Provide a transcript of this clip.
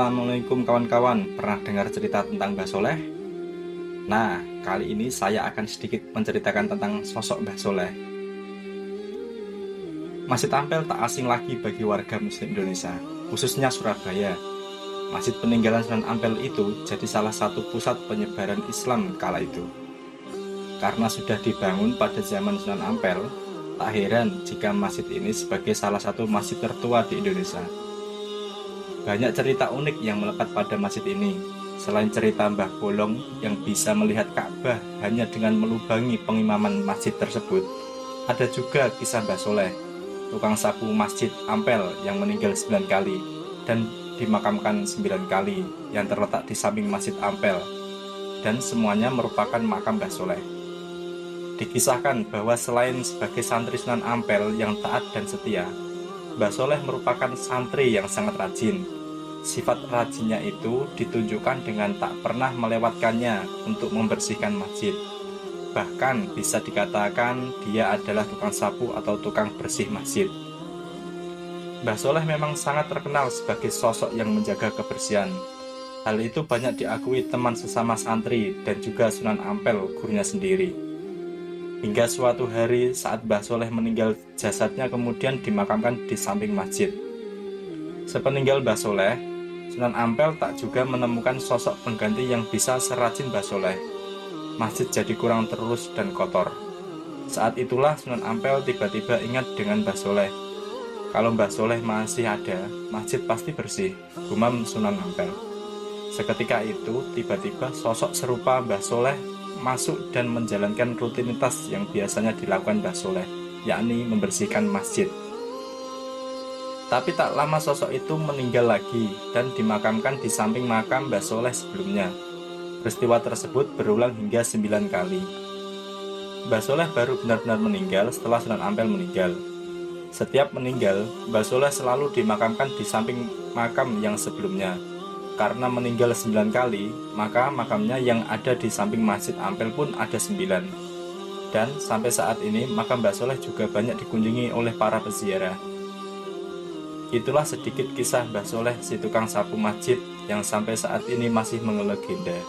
Assalamualaikum kawan-kawan, pernah dengar cerita tentang Mbah Soleh? Nah, kali ini saya akan sedikit menceritakan tentang sosok Mbah Soleh. Masjid Ampel tak asing lagi bagi warga muslim Indonesia, khususnya Surabaya. Masjid peninggalan Sunan Ampel itu jadi salah satu pusat penyebaran Islam kala itu. Karena sudah dibangun pada zaman Sunan Ampel, tak heran jika masjid ini sebagai salah satu masjid tertua di Indonesia. Banyak cerita unik yang melekat pada masjid ini. Selain cerita Mbah Bolong yang bisa melihat Ka'bah hanya dengan melubangi pengimaman masjid tersebut, ada juga kisah Mbah Soleh, tukang sapu Masjid Ampel yang meninggal 9 kali dan dimakamkan 9 kali yang terletak di samping Masjid Ampel, dan semuanya merupakan makam Mbah Soleh. Dikisahkan bahwa selain sebagai santri Sunan Ampel yang taat dan setia, Mbah Soleh merupakan santri yang sangat rajin. Sifat rajinnya itu ditunjukkan dengan tak pernah melewatkannya untuk membersihkan masjid. Bahkan bisa dikatakan dia adalah tukang sapu atau tukang bersih masjid. Mbah Soleh memang sangat terkenal sebagai sosok yang menjaga kebersihan. Hal itu banyak diakui teman sesama santri dan juga Sunan Ampel gurunya sendiri. Hingga suatu hari saat Mbah Soleh meninggal, jasadnya kemudian dimakamkan di samping masjid. Sepeninggal Mbah Soleh, Sunan Ampel tak juga menemukan sosok pengganti yang bisa serajin Mbah Soleh. Masjid jadi kurang terurus dan kotor. Saat itulah Sunan Ampel tiba-tiba ingat dengan Mbah Soleh. Kalau Mbah Soleh masih ada, masjid pasti bersih, gumam Sunan Ampel. Seketika itu, tiba-tiba sosok serupa Mbah Soleh masuk dan menjalankan rutinitas yang biasanya dilakukan Mbah Soleh, yakni membersihkan masjid. Tapi tak lama sosok itu meninggal lagi dan dimakamkan di samping makam Mbah Soleh sebelumnya. Peristiwa tersebut berulang hingga 9 kali. Mbah Soleh baru benar-benar meninggal setelah Sunan Ampel meninggal. Setiap meninggal, Mbah Soleh selalu dimakamkan di samping makam yang sebelumnya. Karena meninggal 9 kali, maka makamnya yang ada di samping Masjid Ampel pun ada 9. Dan sampai saat ini, makam Mbah Soleh juga banyak dikunjungi oleh para peziarah. Itulah sedikit kisah Mbah Soleh, si tukang sapu masjid yang sampai saat ini masih melegenda.